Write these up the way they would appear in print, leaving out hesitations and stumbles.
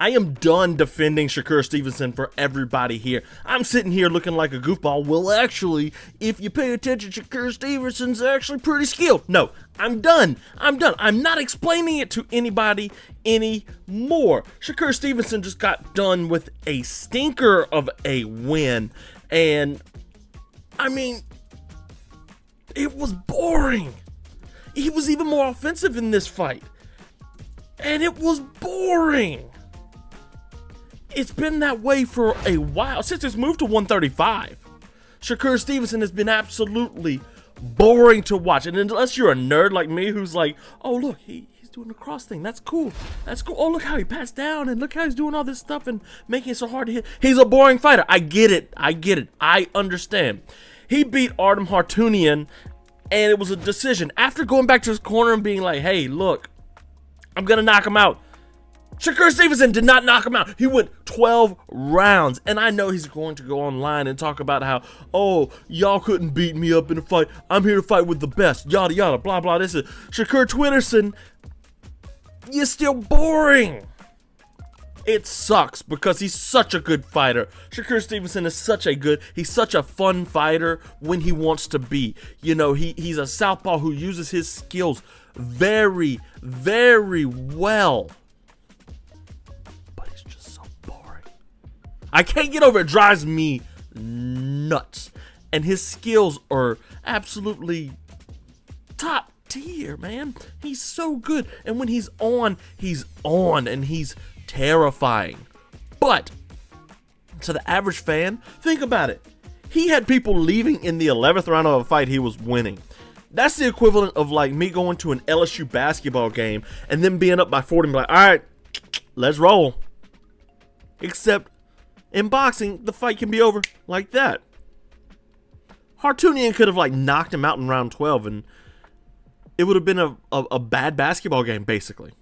I am done defending Shakur Stevenson for everybody here. I'm sitting here looking like a goofball. Well, actually, if you pay attention, Shakur Stevenson's actually pretty skilled. No, I'm done. I'm not explaining it to anybody anymore. Shakur Stevenson just got done with a stinker of a win. And, I mean, it was boring. He was even more offensive in this fight. And it was boring. It's been that way for a while, since it's moved to 135. Shakur Stevenson has been absolutely boring to watch. And unless you're a nerd like me who's like, oh, look, he's doing the cross thing. That's cool. That's cool. Oh, look how he passed down, and look how he's doing all this stuff and making it so hard to hit. He's a boring fighter. I get it. I understand. He beat Artem Harutyunyan, and it was a decision. After going back to his corner and being like, hey, look, I'm going to knock him out. Shakur Stevenson did not knock him out. He went 12 rounds. And I know he's going to go online and talk about how, oh, y'all couldn't beat me up in a fight. I'm here to fight with the best. Yada, yada, blah, blah. This is Shakur Twitterson. You're still boring. It sucks because he's such a good fighter. Shakur Stevenson is he's such a fun fighter when he wants to be. You know, he's a southpaw who uses his skills very, very well. I can't get over it. It drives me nuts. And his skills are absolutely top tier, man. He's so good. And when he's on, and he's terrifying. But to the average fan, think about it. He had people leaving in the 11th round of a fight he was winning. That's the equivalent of like me going to an LSU basketball game and then being up by 40 and be like, all right, let's roll. Except in boxing, the fight can be over like that. Harutyunyan could have like knocked him out in round 12 and it would have been a bad basketball game, basically.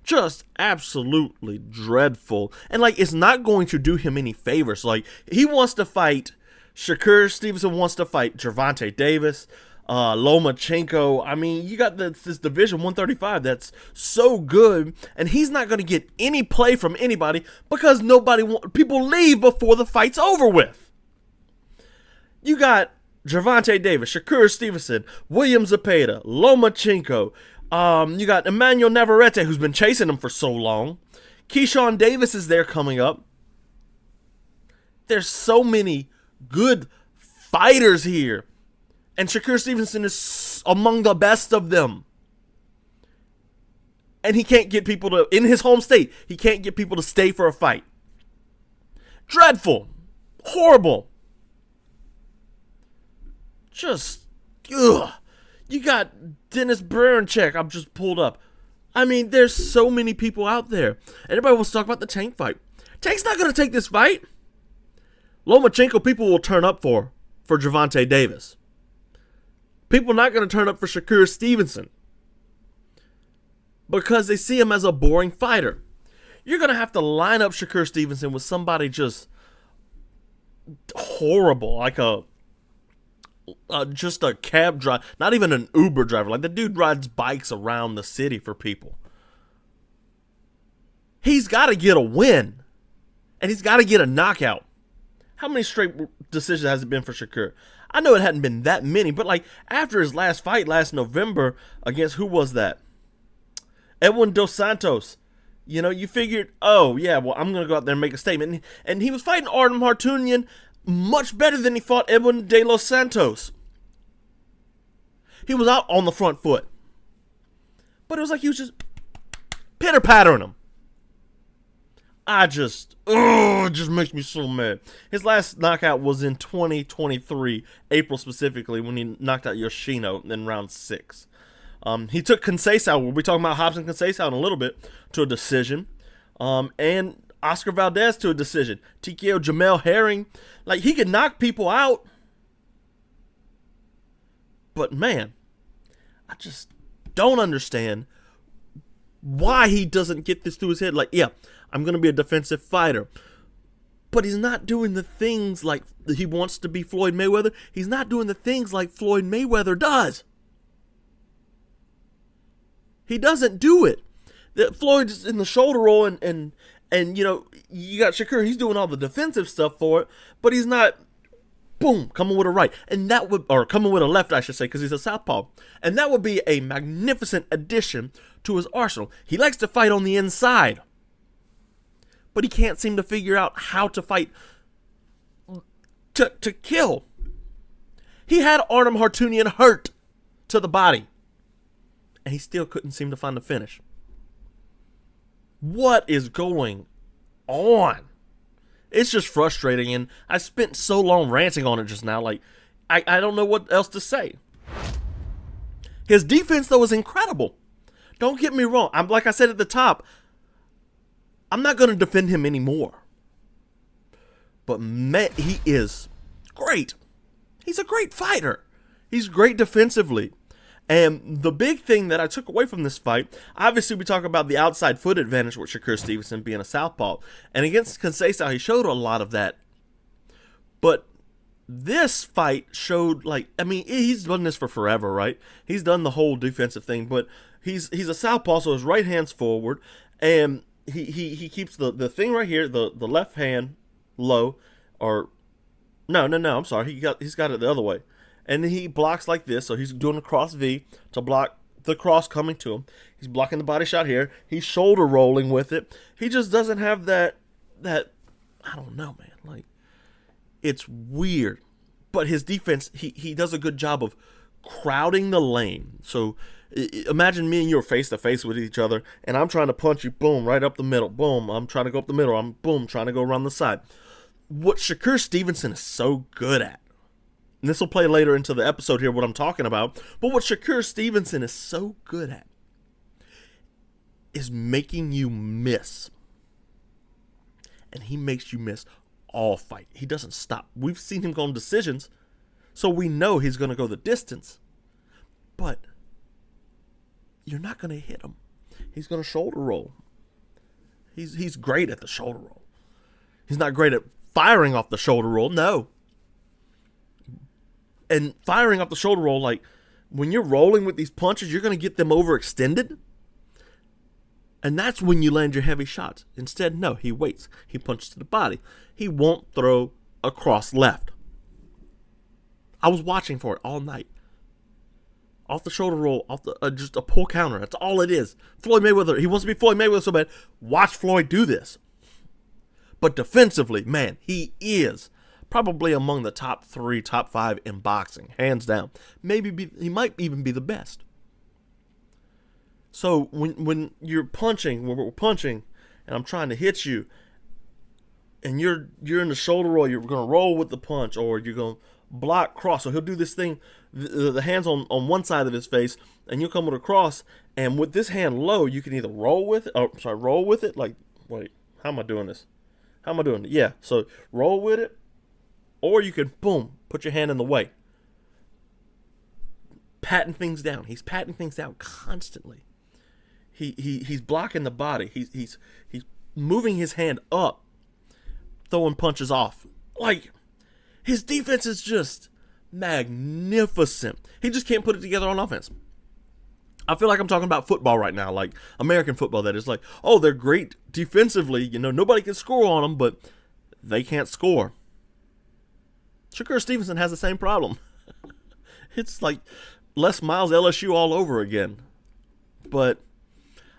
Just absolutely dreadful. And like, it's not going to do him any favors. Like, he wants to fight, Shakur Stevenson wants to fight Gervonta Davis, Lomachenko. I mean, you got this division 135 that's so good, and he's not going to get any play from anybody because people leave before the fight's over with. You got Gervonta Davis, Shakur Stevenson, William Zepeda, Lomachenko. You got Emmanuel Navarrete, who's been chasing him for so long. Keyshawn Davis is there coming up. There's so many good fighters here. And Shakur Stevenson is among the best of them. And he can't get people to, in his home state, he can't get people to stay for a fight. Dreadful. Horrible. Just, ugh. You got Dennis Berinchek, I've just pulled up. I mean, there's so many people out there. Everybody wants to talk about the Tank fight. Tank's not going to take this fight. Lomachenko people will turn up for Gervonta Davis. People are not going to turn up for Shakur Stevenson because they see him as a boring fighter. You're going to have to line up Shakur Stevenson with somebody just horrible, like just a cab driver, not even an Uber driver. Like, the dude rides bikes around the city for people. He's got to get a win, and he's got to get a knockout. How many straight decisions has it been for Shakur? I know it hadn't been that many, but like after his last fight last November against, who was that? Edwin Dos Santos. You know, you figured, oh yeah, well, I'm going to go out there and make a statement. And he was fighting Artem Harutyunyan much better than he fought Edwin De Los Santos. He was out on the front foot. But it was like he was just pitter-pattering him. It just makes me so mad. His last knockout was in 2023, April specifically, when he knocked out Yoshino in round 6. He took Conceico, we'll be talking about Robson Conceico in a little bit, to a decision. And Oscar Valdez to a decision. TKO Jamel Herring. Like, he could knock people out. But man, I just don't understand why he doesn't get this through his head. Like, yeah, I'm going to be a defensive fighter. But he's not doing the things like he wants to be Floyd Mayweather. He's not doing the things like Floyd Mayweather does. He doesn't do it. Floyd's in the shoulder roll, and you know, you got Shakur. He's doing all the defensive stuff for it, but he's not, boom, coming with a right. And that would, or coming with a left, I should say, because he's a southpaw. And that would be a magnificent addition to his arsenal. He likes to fight on the inside, but he can't seem to figure out how to fight to kill. He had Artem Harutyunyan hurt to the body, and he still couldn't seem to find the finish. What is going on? It's just frustrating, and I spent so long ranting on it just now. Like, I don't know what else to say. His defense, though, is incredible. Don't get me wrong. Like I said at the top, I'm not going to defend him anymore. But man, he is great. He's a great fighter. He's great defensively. And the big thing that I took away from this fight, obviously we talk about the outside foot advantage with Shakur Stevenson being a southpaw. And against Conceico, he showed a lot of that. But this fight showed, like, I mean, he's done this for forever, right? He's done the whole defensive thing, but he's a southpaw, so his right hand's forward. And he keeps the thing right here, the left hand low, or no, I'm sorry, he's got it the other way. And then he blocks like this, so he's doing a cross V to block the cross coming to him. He's blocking the body shot here. He's shoulder rolling with it. He just doesn't have that I don't know, man. Like, it's weird. But his defense, he does a good job of crowding the lane. So imagine me and you are face to face with each other, and I'm trying to punch you, boom, right up the middle. Boom, I'm trying to go up the middle. I'm, boom, trying to go around the side. What Shakur Stevenson is so good at, and this will play later into the episode here what I'm talking about, but what Shakur Stevenson is so good at is making you miss. And he makes you miss all fight. He doesn't stop. We've seen him go on decisions, so we know he's going to go the distance. But you're not going to hit him. He's going to shoulder roll. He's great at the shoulder roll. He's not great at firing off the shoulder roll, no. And firing off the shoulder roll, like, when you're rolling with these punches, you're going to get them overextended. And that's when you land your heavy shots. Instead, no, he waits. He punches to the body. He won't throw a cross left. I was watching for it all night. Off the shoulder roll, off the just a pull counter. That's all it is. Floyd Mayweather, he wants to be Floyd Mayweather so bad. Watch Floyd do this. But defensively, man, he is probably among the top 3, top 5 in boxing, hands down. He might even be the best. So when you're punching, when we're punching, and I'm trying to hit you, and you're in the shoulder roll, you're going to roll with the punch, or you're going to block cross. So he'll do this thing, the hands on one side of his face, and you'll come with a cross, and with this hand low, you can either roll with it, like, wait, how am I doing this? How am I doing it? Yeah, so roll with it, or you can, boom, put your hand in the way. Patting things down. He's patting things down constantly. He's blocking the body. He's moving his hand up, throwing punches off. Like, his defense is just magnificent. He just can't put it together on offense. I feel like I'm talking about football right now, like American football. That is like, oh, they're great defensively. You know, nobody can score on them, but they can't score. Shakur Stevenson has the same problem. It's like Les Miles LSU all over again. But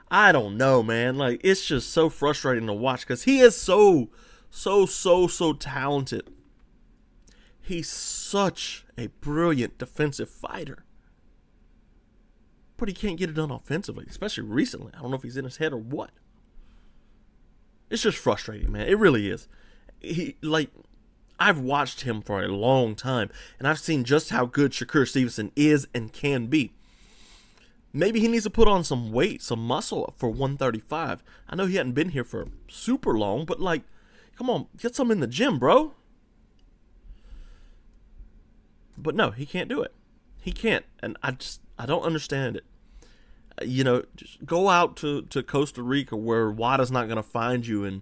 I don't know, man. Like, it's just so frustrating to watch because he is so talented. He's such a brilliant defensive fighter. But he can't get it done offensively, especially recently. I don't know if he's in his head or what. It's just frustrating, man. It really is. I've watched him for a long time, and I've seen just how good Shakur Stevenson is and can be. Maybe he needs to put on some weight, some muscle for 135. I know he hadn't been here for super long, but, like, come on, get some in the gym, bro. But no, he can't do it. He can't, and I don't understand it. You know, just go out to Costa Rica where WADA's not going to find you and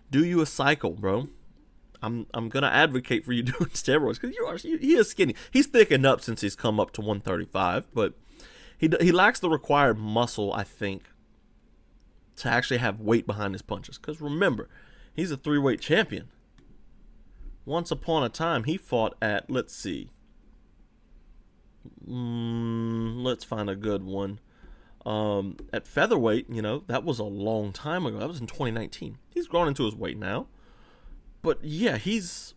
do you a cycle, bro. I'm going to advocate for you doing steroids because he is skinny. He's thickened up since he's come up to 135, but he lacks the required muscle, I think, to actually have weight behind his punches. Because remember, he's a 3-weight champion. Once upon a time, he fought at, let's see. Let's find a good one. At featherweight, that was a long time ago. That was in 2019. He's grown into his weight now. But yeah, he's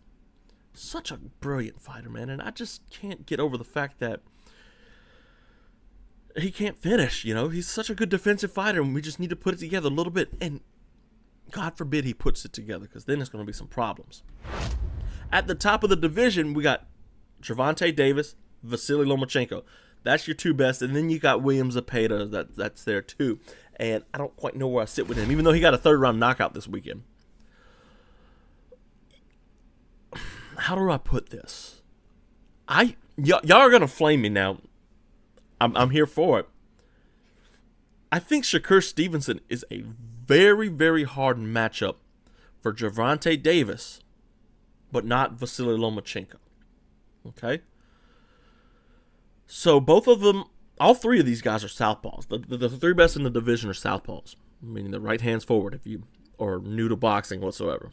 such a brilliant fighter, man. And I just can't get over the fact that he can't finish, He's such a good defensive fighter, and we just need to put it together a little bit. And God forbid he puts it together, because then there's going to be some problems. At the top of the division, we got Gervonta Davis, Vasyl Lomachenko. That's your two best. And then you got William Zepeda. That's there too. And I don't quite know where I sit with him, even though he got a 3rd-round knockout this weekend. How do I put this? Y'all are going to flame me now. I'm here for it. I think Shakur Stevenson is a very, very hard matchup for Gervonta Davis, but not Vasyl Lomachenko. Okay? So both of them, all 3 of these guys are southpaws. The 3 best in the division are southpaws, meaning the right hand's forward if you are new to boxing whatsoever.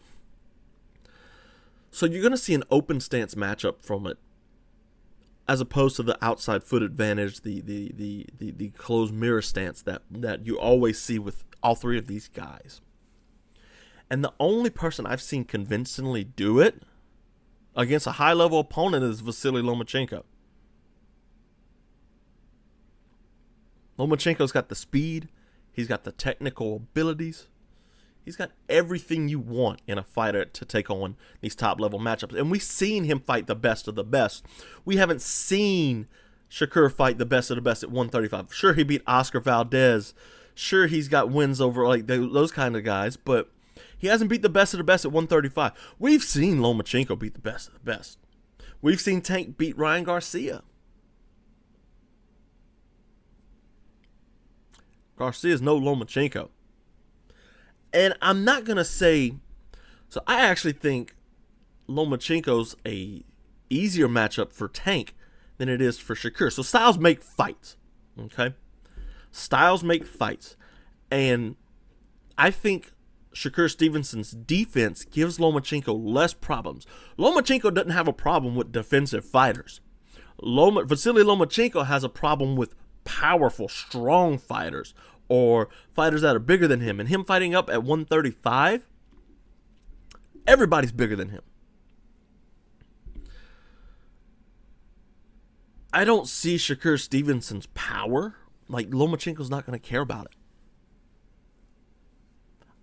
So you're going to see an open stance matchup from it, as opposed to the outside foot advantage, the closed mirror stance that you always see with all 3 of these guys. And the only person I've seen convincingly do it against a high-level opponent is Vasyl Lomachenko. Lomachenko's got the speed. He's got the technical abilities. He's got everything you want in a fighter to take on these top-level matchups. And we've seen him fight the best of the best. We haven't seen Shakur fight the best of the best at 135. Sure, he beat Oscar Valdez. Sure, he's got wins over like those kind of guys. But he hasn't beat the best of the best at 135. We've seen Lomachenko beat the best of the best. We've seen Tank beat Ryan Garcia. Garcia's no Lomachenko. And I'm not going to say... So I actually think Lomachenko's a easier matchup for Tank than it is for Shakur. So styles make fights. Okay? Styles make fights. And I think Shakur Stevenson's defense gives Lomachenko less problems. Lomachenko doesn't have a problem with defensive fighters. Vasyl Lomachenko has a problem with powerful, strong fighters, or fighters that are bigger than him. And him fighting up at 135, everybody's bigger than him. I don't see Shakur Stevenson's power. Like, Lomachenko's not going to care about it.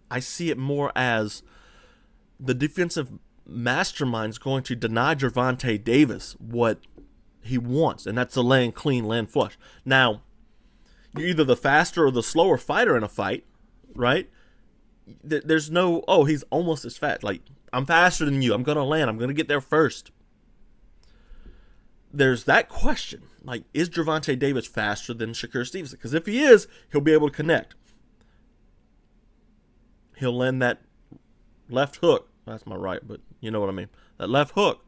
I see it more as the defensive mastermind's going to deny Gervonta Davis what he wants, and that's to land clean, land flush. Now, you're either the faster or the slower fighter in a fight, right? There's no, oh, he's almost as fast. Like, I'm faster than you. I'm going to land. I'm going to get there first. There's that question. Like, is Gervonta Davis faster than Shakur Stevenson? Because if he is, he'll be able to connect. He'll land that left hook. That's my right, but you know what I mean. That left hook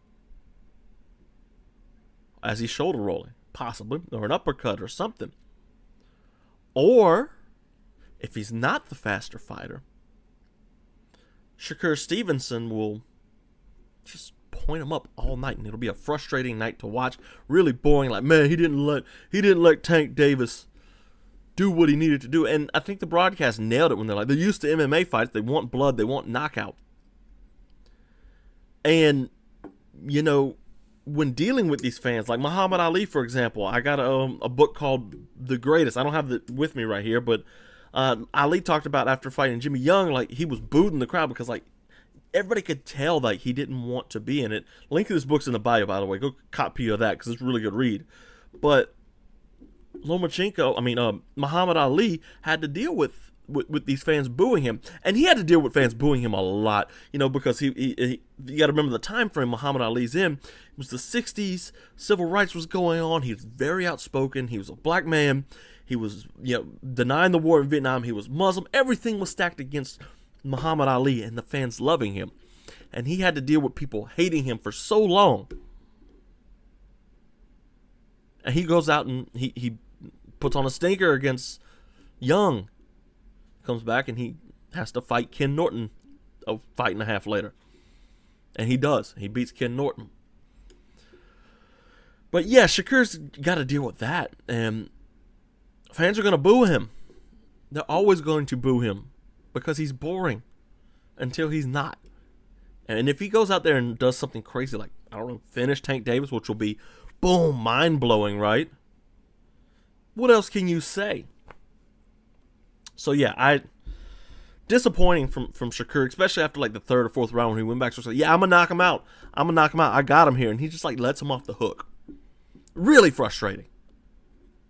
as he's shoulder rolling, possibly, or an uppercut or something. Or, if he's not the faster fighter, Shakur Stevenson will just point him up all night, and it'll be a frustrating night to watch. Really boring. Like, man, he didn't let Tank Davis do what he needed to do. And I think the broadcast nailed it when they're like, they're used to MMA fights. They want blood. They want knockout. And, you know, when dealing with these fans, like Muhammad Ali, for example, I got a book called The Greatest. I don't have it with me right here, but Ali talked about after fighting Jimmy Young, like, he was booed in the crowd because, like, everybody could tell, like, he didn't want to be in it. Link to this book's in the bio, by the way. Go copy of that because it's a really good read. But Muhammad Ali had to deal with these fans booing him, and he had to deal with fans booing him a lot, you know, because he you got to remember the time frame Muhammad Ali's in. It was the 60s, civil rights was going on. He was very outspoken. He was a black man. He was, you know, denying the war in Vietnam. He was Muslim. Everything was stacked against Muhammad Ali and the fans loving him, and he had to deal with people hating him for so long. And he goes out and he puts on a stinker against Young. Comes back and he has to fight Ken Norton a fight and a half later. And he does. He beats Ken Norton. But yeah, Shakur's got to deal with that. And fans are going to boo him. They're always going to boo him because he's boring until he's not. And if he goes out there and does something crazy like, I don't know, finish Tank Davis, which will be, boom, mind-blowing, right? What else can you say? So yeah, disappointing from Shakur, especially after like the third or fourth round when he went back. So yeah, I'm going to knock him out. I got him here. And he just like lets him off the hook. Really frustrating.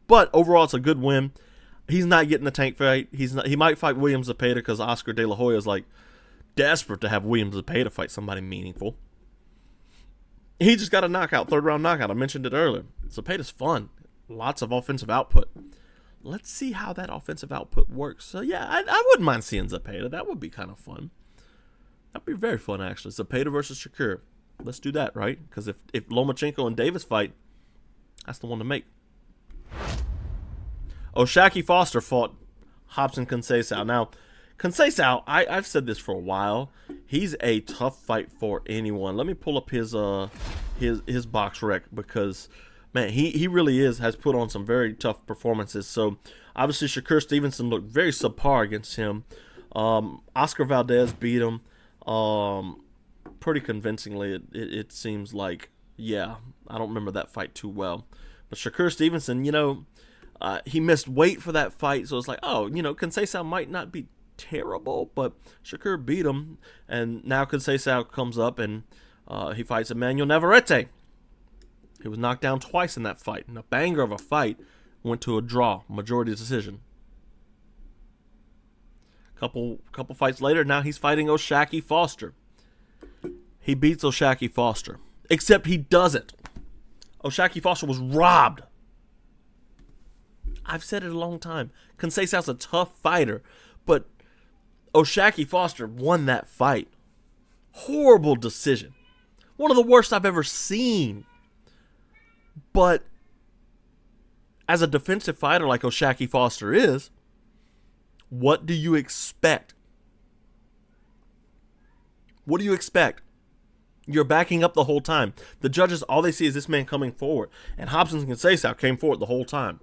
But overall, it's a good win. He's not getting the Tank fight. He might fight William Zepeda because Oscar De La Hoya is like desperate to have William Zepeda fight somebody meaningful. He just got a knockout, third round knockout. I mentioned it earlier. Zepeda's fun. Lots of offensive output. Let's see how that offensive output works. So yeah, I wouldn't mind seeing Zepeda. That would be kind of fun. That'd be very fun, actually. Zepeda versus Shakur. Let's do that, right? Because if Lomachenko and Davis fight, that's the one to make. Shakur Foster fought Robson Conceico. Now, Conceico, I've said this for a while. He's a tough fight for anyone. Let me pull up his box rec because, man, he really has put on some very tough performances. So, obviously, Shakur Stevenson looked very subpar against him. Oscar Valdez beat him pretty convincingly, it seems like. Yeah, I don't remember that fight too well. But Shakur Stevenson, he missed weight for that fight, so it's like, Conceico might not be terrible, but Shakur beat him, and now Conceico comes up and he fights Emmanuel Navarrete. He was knocked down twice in that fight, and a banger of a fight went to a draw, majority decision. Couple fights later, now he's fighting Shakur Foster. He beats Shakur Foster, except he doesn't. Shakur Foster was robbed. I've said it a long time. Conceico's a tough fighter, but Shakur Foster won that fight. Horrible decision. One of the worst I've ever seen. But as a defensive fighter like Shakur Foster is, what do you expect? What do you expect? You're backing up the whole time. The judges, all they see is this man coming forward. And Robson Conceico came forward the whole time.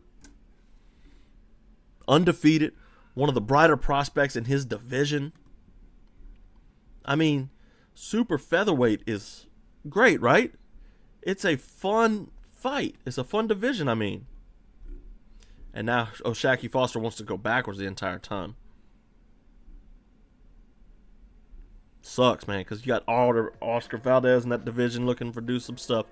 Undefeated. One of the brighter prospects in his division. I mean, super featherweight is great, right? It's a fun fight. It's a fun division, I mean. And now Shakur Foster wants to go backwards the entire time. Sucks, man, because you got Oscar Valdez in that division looking for do some stuff.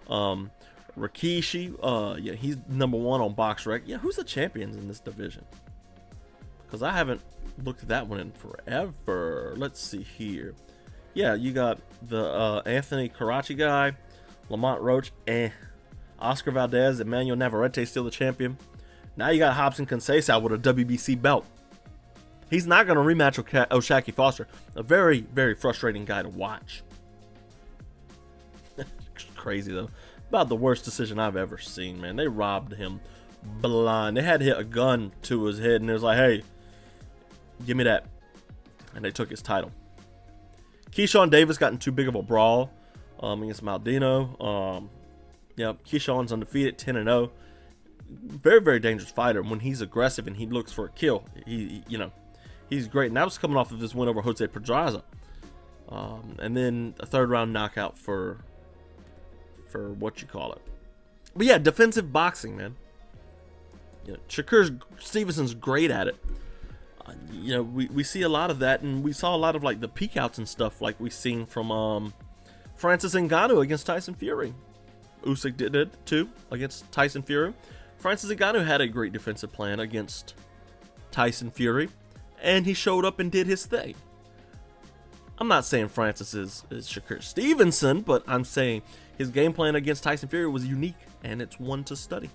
Rikishi, yeah, he's number 1 on BoxRec. Yeah, who's the champions in this division? Because I haven't looked at that one in forever. Let's see here. Yeah, you got the Anthony Karachi guy, Lamont Roach, Oscar Valdez, Emmanuel Navarrete still the champion. Now you got Robson Conceico with a WBC belt. He's not going to rematch Shakur Foster. A very, very frustrating guy to watch. Crazy, though. About the worst decision I've ever seen, man. They robbed him blind. They had to hit a gun to his head, and it was like, hey, give me that. And they took his title. Keyshawn Davis got in too big of a brawl against Maldino. Keyshawn's undefeated, 10-0. Very, very dangerous fighter. When he's aggressive and he looks for a kill, he's great. And that was coming off of his win over Jose Pedraza. And then a third round knockout for what you call it. But yeah, defensive boxing, man. Shakur Stevenson's great at it. We see a lot of that, and we saw a lot of like the peek outs and stuff like we've seen from Francis Ngannou against Tyson Fury. Usyk did it too against Tyson Fury. Francis Ngannou had a great defensive plan against Tyson Fury, and he showed up and did his thing. I'm not saying Francis is Shakur Stevenson, but I'm saying his game plan against Tyson Fury was unique, and it's one to study.